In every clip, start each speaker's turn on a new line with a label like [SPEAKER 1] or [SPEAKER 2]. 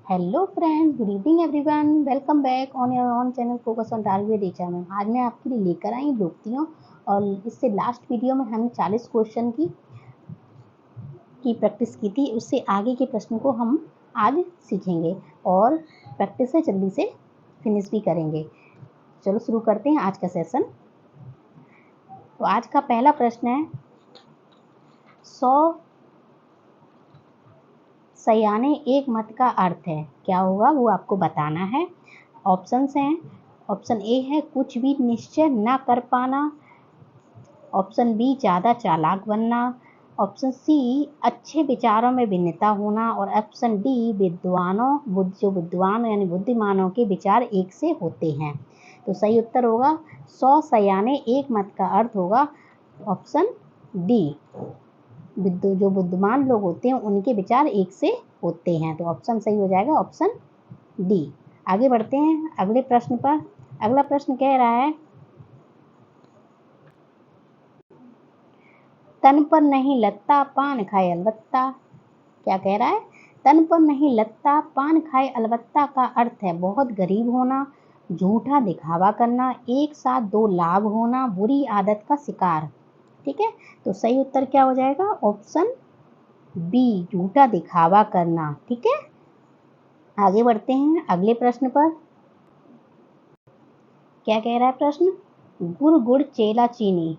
[SPEAKER 1] Hello friends, good evening everyone. Welcome back on your on channel focus on target hmm. आज मैं आपके लिए लेकर आई लोकोक्तियों और इससे लास्ट वीडियो में हमने 40 क्वेश्चन की प्रैक्टिस की थी। उससे आगे के प्रश्न को हम आज सीखेंगे और प्रैक्टिस से जल्दी से फिनिश भी करेंगे। चलो शुरू करते हैं आज का सेशन। तो आज का पहला प्रश्न है 100 सयाने एक मत का अर्थ है। क्या होगा वो आपको बताना है। ऑप्शंस हैं, ऑप्शन ए है कुछ भी निश्चय न कर पाना, ऑप्शन बी ज़्यादा चालाक बनना, ऑप्शन सी अच्छे विचारों में भिन्नता होना और ऑप्शन डी विद्वान यानी बुद्धिमानों के विचार एक से होते हैं। तो सही उत्तर होगा 100 सयाने एक मत का अर्थ होगा ऑप्शन डी। जो बुद्धिमान लोग होते हैं उनके विचार एक से होते हैं। तो ऑप्शन सही हो जाएगा ऑप्शन डी। आगे बढ़ते हैं अगले प्रश्न पर। अगला प्रश्न कह रहा है तन पर नहीं लत्ता पान खाए अलबत्ता। क्या कह रहा है? तन पर नहीं लत्ता पान खाए अलबत्ता का अर्थ है बहुत गरीब होना, झूठा दिखावा करना, एक साथ दो लाभ होना, बुरी आदत का शिकार। ठीक है, तो सही उत्तर क्या हो जाएगा? ऑप्शन बी, झूठा दिखावा करना। ठीक है, आगे बढ़ते हैं अगले प्रश्न पर। क्या कह रहा है प्रश्न? गुरु गुड़ चेला चीनी।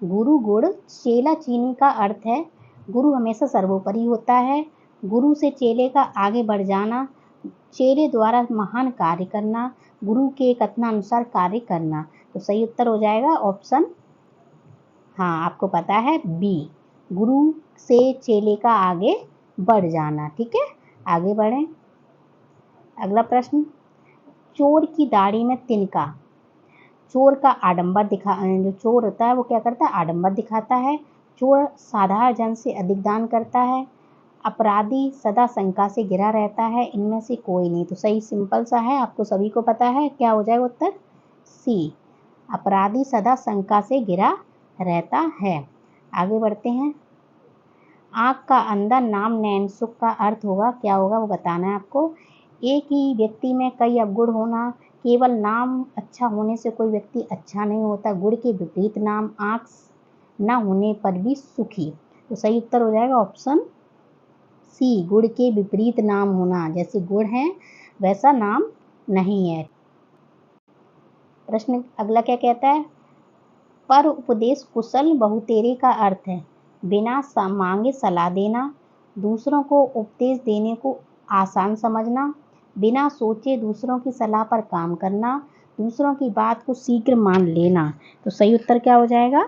[SPEAKER 1] गुरु गुड़ चेला चीनी का अर्थ है गुरु हमेशा सर्वोपरि होता है, गुरु से चेले का आगे बढ़ जाना, चेले द्वारा महान कार्य करना, गुरु के कथनानुसार कार्य करना। तो सही उत्तर हो जाएगा ऑप्शन, हाँ आपको पता है, बी, गुरु से चेले का आगे बढ़ जाना। ठीक है, आगे बढ़ें। अगला प्रश्न, चोर की दाढ़ी में तिनका। चोर का आडंबर जो चोर होता है वो क्या करता है? आडंबर दिखाता है। चोर साधारण जन से अधिक दान करता है। अपराधी सदा शंका से घिरा रहता है, इनमें से कोई नहीं। तो सही सिंपल सा है, आपको सभी को पता है। क्या हो जाएगा उत्तर? सी, अपराधी सदा शंका से घिरा रहता है। आगे बढ़ते हैं। आँख का अंधा नाम नैन सुख का अर्थ होगा, क्या होगा वो बताना है आपको। एक ही व्यक्ति में कई अवगुण होना, केवल नाम अच्छा होने से कोई व्यक्ति अच्छा नहीं होता, गुण के विपरीत नाम, आँख न होने पर भी सुखी। तो सही उत्तर हो जाएगा ऑप्शन सी, गुण के विपरीत नाम होना, जैसे गुण है वैसा नाम नहीं है। प्रश्न अगला क्या कहता है? पर उपदेश कुशल बहुतेरे का अर्थ है बिना मांगे सलाह देना, दूसरों को उपदेश देने को आसान समझना, बिना सोचे दूसरों की सलाह पर काम करना, दूसरों की बात को शीघ्र मान लेना। तो सही उत्तर क्या हो जाएगा?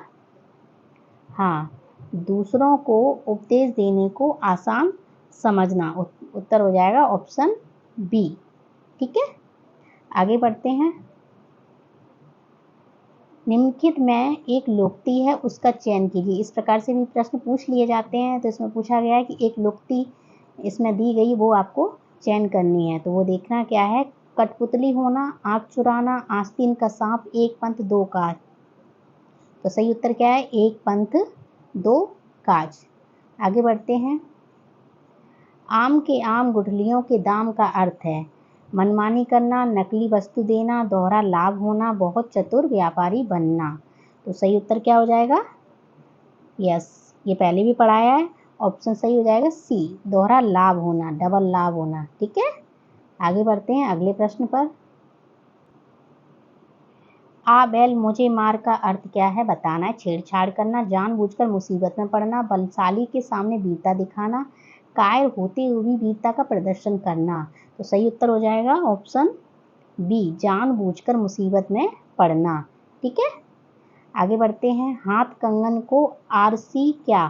[SPEAKER 1] हाँ, दूसरों को उपदेश देने को आसान समझना। उत्तर हो जाएगा ऑप्शन बी। ठीक है, आगे बढ़ते हैं। निम्नलिखित में एक लोकोक्ति है, उसका चयन कीजिए। इस प्रकार से भी प्रश्न पूछ लिए जाते हैं। तो इसमें पूछा गया है कि एक लोकोक्ति इसमें दी गई, वो आपको चयन करनी है। तो वो देखना क्या है। कठपुतली होना, आँख चुराना, आस्तीन का सांप, एक पंथ दो काज। तो सही उत्तर क्या है? एक पंथ दो काज। आगे बढ़ते हैं। आम के आम गुठलियों के दाम का अर्थ है मनमानी करना, नकली वस्तु देना, दोहरा लाभ होना, बहुत चतुर व्यापारी बनना। तो सही उत्तर क्या हो जाएगा? यस, ये पहले भी पढ़ाया है। ऑप्शन सही हो जाएगा सी, दोहरा लाभ होना, डबल लाभ होना। ठीक है, आगे बढ़ते हैं अगले प्रश्न पर। आ बैल मुझे मार का अर्थ क्या है बताना है। छेड़छाड़ करना, जानबूझकर मुसीबत में पड़ना, बलशाली के सामने वीरता दिखाना, कायर होते हुए भी वीरता का प्रदर्शन करना। तो सही उत्तर हो जाएगा ऑप्शन बी, जानबूझकर मुसीबत में पड़ना। ठीक है, आगे बढ़ते हैं। हाथ कंगन को आरसी क्या?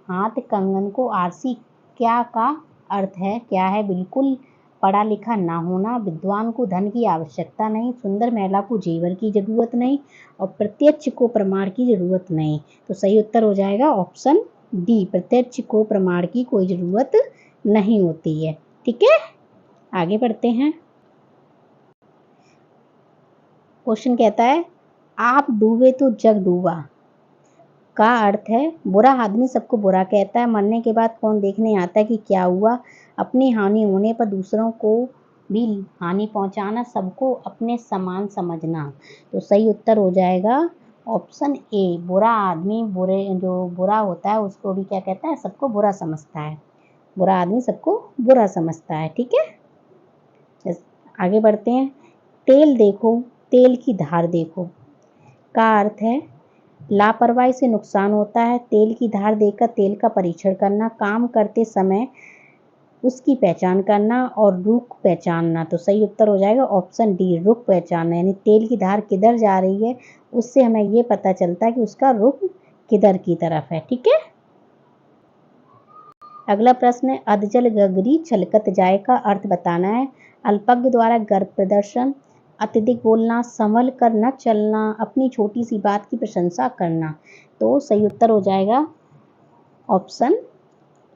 [SPEAKER 1] हाथ कंगन को आरसी क्या का अर्थ है? क्या है? बिल्कुल पढ़ा लिखा ना होना, विद्वान को धन की आवश्यकता नहीं, सुंदर महिला को जेवर की जरूरत नहीं और प्रत्यक्ष को प्रमाण की जरूरत नहीं। तो सही उत्तर हो जाएगा ऑप्शन डी, प्रत्यक्ष को प्रमाण की कोई जरूरत नहीं होती है। ठीक है, आगे बढ़ते हैं। क्वेश्चन कहता है आप डूबे तो जग डूबा का अर्थ है बुरा आदमी सबको बुरा कहता है, मरने के बाद कौन देखने आता है कि क्या हुआ, अपनी हानि होने पर दूसरों को भी हानि पहुंचाना, सबको अपने समान समझना। तो सही उत्तर हो जाएगा ऑप्शन ए। बुरा आदमी जो बुरा होता है उसको भी क्या कहता है, सबको बुरा समझता है। बुरा आदमी सबको बुरा समझता है। ठीक है, आगे बढ़ते हैं। तेल देखो, तेल की धार देखो का अर्थ है लापरवाही से नुकसान होता है। तेल की धार देखकर तेल का परीक्षण करना, काम करते समय उसकी पहचान करना और रुख पहचानना। तो सही उत्तर हो जाएगा ऑप्शन डी, रुख पहचानना। यानी तेल की धार किधर जा रही है उससे हमें ये पता चलता है कि उसका रुख किधर की तरफ है। ठीक है, अगला प्रश्न है अधजल गगरी छलकत जाए का अर्थ बताना है। अल्पज्ञ द्वारा गर्व प्रदर्शन, अत्यधिक बोलना, संभल कर न चलना, अपनी छोटी सी बात की प्रशंसा करना। तो सही उत्तर हो जाएगा ऑप्शन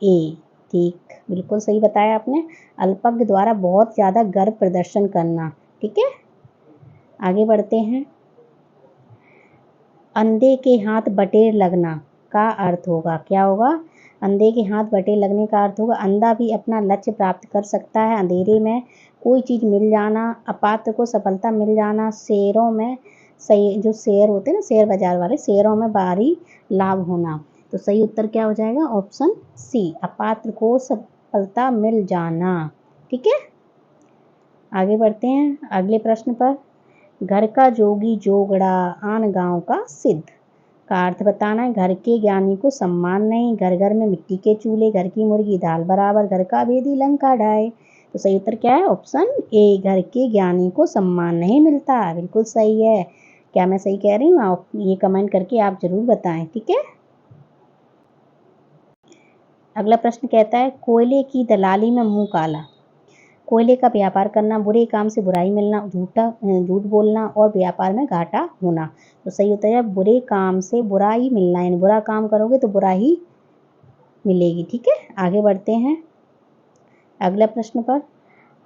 [SPEAKER 1] ए। ठीक, बिल्कुल सही बताया आपने। अल्पज्ञ द्वारा बहुत ज़्यादा गर्व प्रदर्शन करना। ठीक है, आगे बढ़ते हैं। अंधे के हाथ बटेर लगना का अर्थ होगा, क्या होगा? अंधे के हाथ बटेर लगने का अर्थ होगा अंधा भी अपना लक्ष्य प्राप्त कर सकता है। अंधेरे में कोई चीज़ मिल जाना, अपात्र को सफलता मिल जाना, शेयरों में जो शेयर होते हैं ना, शेयर बाजार वाले, शेयरों में भारी लाभ होना। तो सही उत्तर क्या हो जाएगा? ऑप्शन सी, अपात्र को सफलता मिल जाना। ठीक है, आगे बढ़ते हैं अगले प्रश्न पर। घर का जोगी जोगड़ा आन गांव का सिद्ध का अर्थ बताना है। घर के ज्ञानी को सम्मान नहीं, घर घर में मिट्टी के चूल्हे, घर की मुर्गी दाल बराबर, घर का भेदी लंका ढाए। तो सही उत्तर क्या है? ऑप्शन ए, घर के ज्ञानी को सम्मान नहीं मिलता। बिल्कुल सही है। क्या मैं सही कह रही हूँ? आप ये कमेंट करके आप जरूर बताएं। ठीक है, अगला प्रश्न कहता है कोयले की दलाली में मुंह काला। कोयले का व्यापार करना, बुरे काम से बुराई मिलना, झूठ बोलना और व्यापार में घाटा होना। तो सही होता है बुरे काम से बुराई मिलना, यानी बुरा काम करोगे तो बुरा ही मिलेगी। ठीक है, आगे बढ़ते हैं अगला प्रश्न पर।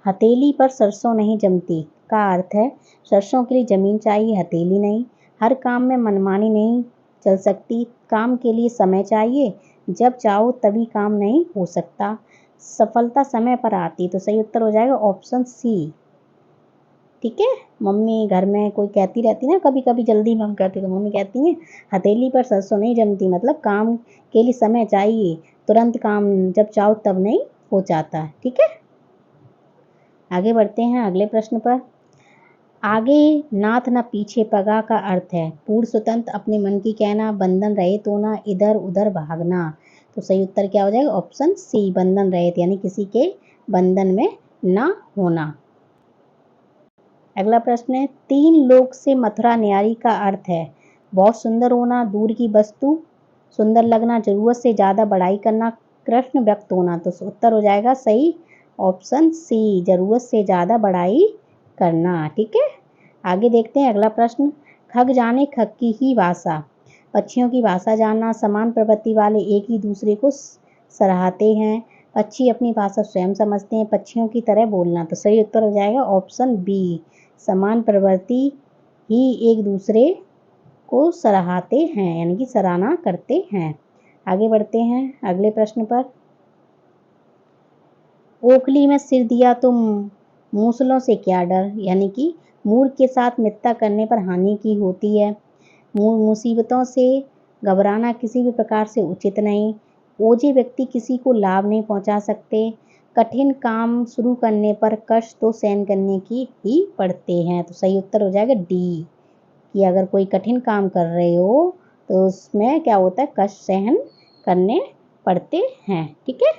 [SPEAKER 1] हथेली पर सरसों नहीं जमती का अर्थ है सरसों के लिए जमीन चाहिए, हथेली नहीं। हर काम में मनमानी नहीं चल सकती, काम के लिए समय चाहिए, जब चाहो तभी काम नहीं हो सकता, सफलता समय पर आती। तो सही उत्तर हो जाएगा ऑप्शन सी। ठीक है, मम्मी घर में कोई कहती रहती ना, कभी कभी जल्दी में हम करते तो मम्मी कहती हैं हथेली पर सरसों नहीं जमती, मतलब काम के लिए समय चाहिए, तुरंत काम जब चाहो तब नहीं हो जाता है। ठीक है, आगे बढ़ते हैं अगले प्रश्न पर। आगे नाथ न पीछे पगा का अर्थ है पूर्ण स्वतंत्र, अपने मन की कहना, बंधन रहित होना, इधर उधर भागना। तो सही उत्तर क्या हो जाएगा? ऑप्शन सी, बंधन रहित, यानी किसी के बंधन में ना होना। अगला प्रश्न है तीन लोक से मथुरा न्यारी का अर्थ है बहुत सुंदर होना, दूर की वस्तु सुंदर लगना, जरूरत से ज़्यादा बड़ाई करना, कृष्ण व्यक्त होना। तो उत्तर हो जाएगा सही ऑप्शन सी, जरूरत से ज़्यादा बड़ाई करना। ठीक है, आगे देखते हैं अगला प्रश्न। खग जाने खग की ही भाषा, पक्षियों की भाषा जानना, समान प्रवृत्ति वाले एक ही दूसरे को सराहते हैं, पक्षी अपनी भाषा स्वयं समझते हैं, पक्षियों की तरह बोलना। तो सही उत्तर हो जाएगा ऑप्शन बी, समान प्रवृत्ति ही एक दूसरे को सराहते हैं, यानी कि सराहना करते हैं। आगे बढ़ते हैं अगले प्रश्न पर। ओखली में सिर दिया तो मूसलों से क्या डर, यानी कि मूर्ख के साथ मित्रता करने पर हानि की होती है, मुसीबतों से घबराना किसी भी प्रकार से उचित नहीं, ओझे व्यक्ति किसी को लाभ नहीं पहुंचा सकते, कठिन काम शुरू करने पर कष्ट तो सहन करने की ही पड़ते हैं। तो सही उत्तर हो जाएगा डी, कि अगर कोई कठिन काम कर रहे हो तो उसमें क्या होता है, कष्ट सहन करने पड़ते हैं। ठीक है,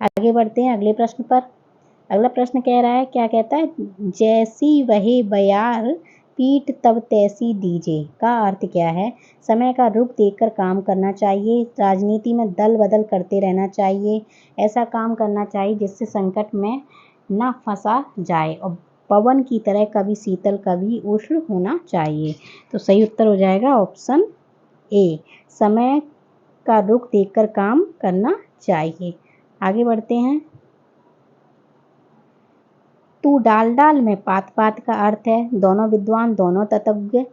[SPEAKER 1] आगे बढ़ते हैं अगले प्रश्न पर। अगला प्रश्न कह रहा है, क्या कहता है, जैसी वही बयार पीठ तब तैसी दीजे का अर्थ क्या है? समय का रुख देखकर काम करना चाहिए, राजनीति में दल बदल करते रहना चाहिए, ऐसा काम करना चाहिए जिससे संकट में न फंसा जाए, और पवन की तरह कभी शीतल कभी उष्ण होना चाहिए। तो सही उत्तर हो जाएगा ऑप्शन ए, समय का रुख देखकर काम करना चाहिए। आगे बढ़ते हैं। तू डाल डाल में पात पात का अर्थ है दोनों विद्वान, दोनों तत्वज्ञ,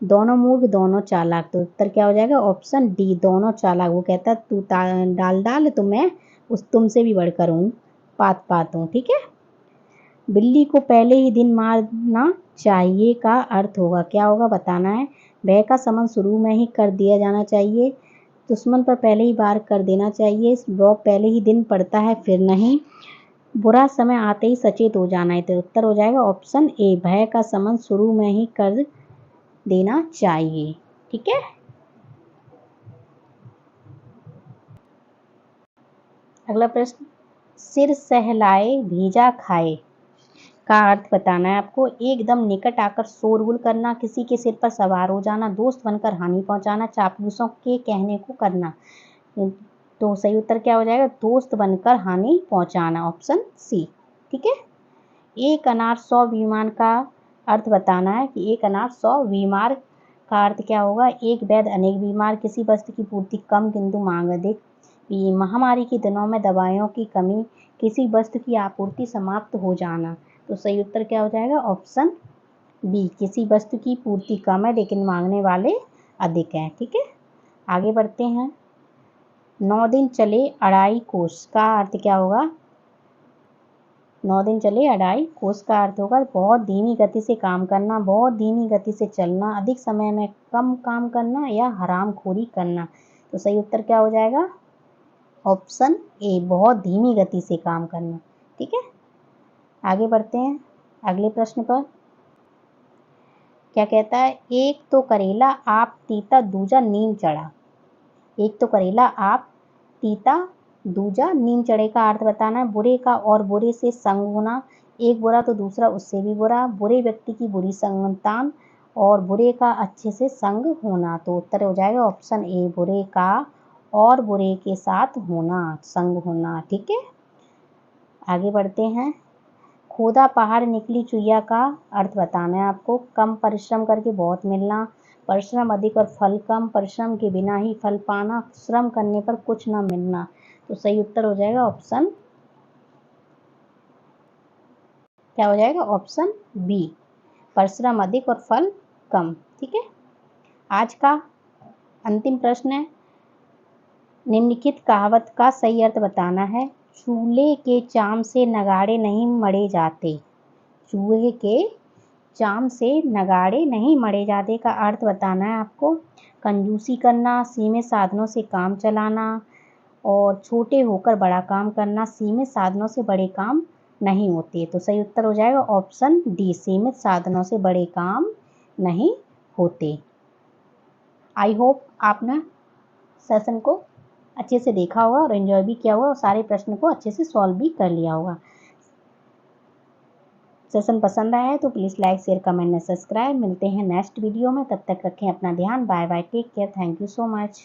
[SPEAKER 1] दोनों मूर्ख, दोनों चालाक। तो उत्तर क्या हो जाएगा? ऑप्शन डी, दोनों चालाक। वो कहता है तू डाल डाल तो मैं उस तुमसे भी बढ़कर हूँ, पात पात हूँ। ठीक है। बिल्ली को पहले ही दिन मारना चाहिए का अर्थ होगा, क्या होगा बताना है। भय का समन शुरू में ही कर दिया जाना चाहिए, दुश्मन पर पहले ही वार कर देना चाहिए, ड्रॉप पहले ही दिन पड़ता है फिर नहीं, बुरा समय आते ही सचेत हो जाना है। तो उत्तर हो जाएगा ऑप्शन ए, भय का समन शुरू में ही कर देना चाहिए। ठीक है। अगला प्रश्न, सिर सहलाए भीजा खाए का अर्थ बताना है आपको। एकदम निकट आकर शोरगुल करना, किसी के सिर पर सवार हो जाना, दोस्त बनकर हानि पहुंचाना, चापलूसों के कहने को करना। तो सही उत्तर क्या हो जाएगा, दोस्त बनकर हानि पहुंचाना, ऑप्शन सी। ठीक है। एक अनार 100 बीमार का अर्थ बताना है कि एक अनार 100 बीमार का अर्थ क्या होगा। एक वैद्य अनेक बीमार, किसी वस्तु की पूर्ति कम किंतु मांग अधिक, महामारी के दिनों में दवाइयों की कमी, किसी वस्तु की आपूर्ति समाप्त हो जाना। तो सही उत्तर क्या हो जाएगा, ऑप्शन बी, किसी वस्तु की पूर्ति कम है लेकिन मांगने वाले अधिक हैं। ठीक है। आगे बढ़ते हैं। 9 दिन चले अढ़ाई कोस का अर्थ क्या होगा। 9 दिन चले अढ़ाई कोस का अर्थ होगा बहुत धीमी गति से काम करना, बहुत धीमी गति से चलना, अधिक समय में कम काम करना या हरामखोरी करना। तो सही उत्तर क्या हो जाएगा, ऑप्शन ए, बहुत धीमी गति से काम करना। ठीक है। आगे बढ़ते हैं अगले प्रश्न पर। क्या कहता है, एक तो करेला आप तीता दूजा नीम चढ़ा। एक तो करेला आप तीता दूजा नीम चढ़े का अर्थ बताना है। बुरे का और बुरे से संग होना, एक बुरा तो दूसरा उससे भी बुरा, बुरे व्यक्ति की बुरी संतान और बुरे का अच्छे से संग होना। तो उत्तर हो जाएगा ऑप्शन ए, बुरे का और बुरे के साथ होना, संग होना। ठीक है। आगे बढ़ते हैं। खोदा पहाड़ निकली चुईया का अर्थ बताना है आपको। कम परिश्रम करके बहुत मिलना, परिश्रम अधिक और फल कम, परिश्रम के बिना ही फल पाना, श्रम करने पर कुछ न मिलना। तो सही उत्तर हो जाएगा ऑप्शन, क्या हो जाएगा, ऑप्शन बी, परिश्रम अधिक और फल कम। ठीक है। आज का अंतिम प्रश्न है, निम्नलिखित कहावत का सही अर्थ बताना है। चूल्हे के चाम से नगाड़े नहीं मढ़े जाते। चूल्हे के चाम से नगाड़े नहीं मढ़े जाते का अर्थ बताना है आपको। कंजूसी करना, सीमित साधनों से काम चलाना और छोटे होकर बड़ा काम करना, सीमित साधनों से बड़े काम नहीं होते। तो सही उत्तर हो जाएगा ऑप्शन डी, सीमित साधनों से बड़े काम नहीं होते। आई होप आपने सेशन को अच्छे से देखा होगा और एंजॉय भी किया होगा और सारे प्रश्न को अच्छे से सॉल्व भी कर लिया होगा। सेशन पसंद आया है तो please like share comment and subscribe. मिलते हैं नेक्स्ट वीडियो में, तब तक रखें अपना ध्यान। Bye bye, take care, thank you so much.